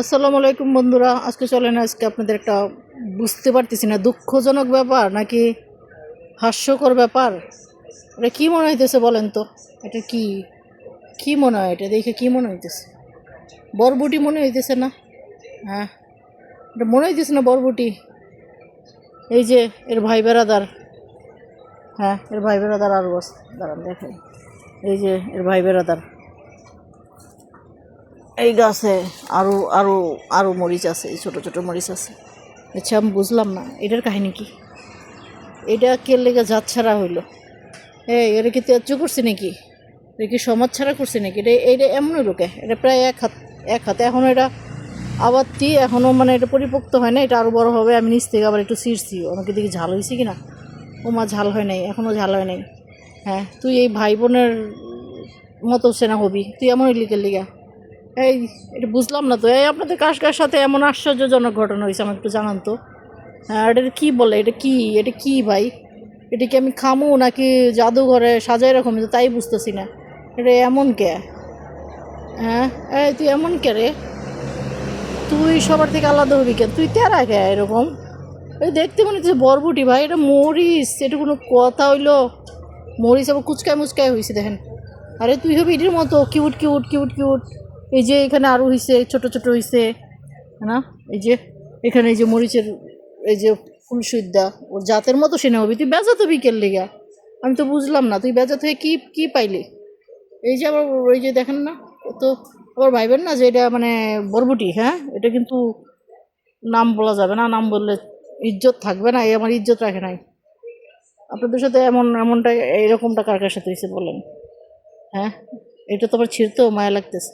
আসসালামু আলাইকুম বন্ধুরা, আজকে চলেন আজকে আপনাদের একটা বুঝতে পারতেছি না দুঃখজনক ব্যাপার নাকি হাস্যকর ব্যাপার। এটা কি মনে হইতেছে বলেন তো? এটা কি কি মনে হয়? এটা দেখে কি মনে হইতেছে? বরবটি মনে হইতেছে না? হ্যাঁ, এটা মনে হইতেছে না বরবটি? এই যে এর ভাই বেড়াদার, হ্যাঁ এর ভাই বেড়াদার আর বস দাঁড়ান দেখেন, এই যে এর ভাই বেড়াদার এই গাছে আরো আরো আরো মরিচ আছে, এই ছোট ছোট মরিচ আছে। আচ্ছা আমি বুঝলাম না এটার কাহিনী কি, এটা কে লেগে জাত ছাড়া হইলো? এটা কি ত্যায্য করছে নাকি? এটা কি সমাজ ছাড়া করছে নাকি? এটা এইটা এমনই লোকে, এটা প্রায় এক হাতে এখনও এটা আবাদটি এখনও মানে এটা পরিপক্ত হয় না, এটা আরও বড় হবে। আমি নিচ থেকে আবার একটু ছিঁড়ছি, আমাকে দেখি ঝাল হয়েছে কি না। ও মা, ঝাল হয় নাই, এখনও ঝাল হয় নাই। হ্যাঁ, তুই এই ভাই বোনের মতো সেনা হবি তুই এমনই লিখে লিগা? এই এটা বুঝলাম না তো, এই আপনাদের কার কার সাথে এমন আশ্চর্যজনক ঘটনা হয়েছে আমাকে একটু জানান তো। হ্যাঁ, এটা কি বলে? এটা কি ভাই? এটা কি আমি খামু নাকি জাদুঘরে সাজাই রকম, তাই বুঝতেছি না। এটা এমন কে? হ্যাঁ, এই তুই এমন কে রে? তুই সবার থেকে আলাদা হবি কেন? তুই তেরা কে এরকম? এই দেখতে মনে হচ্ছে বরবটি ভাই, এটা মরিচ, এটা কোনো কথা হইলো? মরিচ আবার কুচকায় মুচকায় হয়েছে দেখেন। আরে তুই হবি এটির মতো কিউট কিউট কিউট কিউট। এই যে এখানে আরও হয়েছে, ছোট ছোট হয়েছে না? এই যে এখানে এই যে মরিচের এই যে ফুলসুদ্দা, ওর জাতের মতো সে হবি তুই? বেজাত হবি কেন লিগা? আমি তো বুঝলাম না, তুই বেজাত হয়ে কি কি পাইলি? এই যে আবার ওই যে দেখেন না, তো আবার ভাইবেন না যে এটা মানে বরবটি। হ্যাঁ, এটা কিন্তু নাম বলা যাবে না, নাম বললে ইজ্জত থাকবে না। এই আমার ইজ্জত রাখে নাই। আপনাদের সাথে এমনটা এইরকমটা কার কার সাথে হয়েছে বলেন? হ্যাঁ, এটা তো আবার ছিঁড়তেও মায়া লাগতেছে।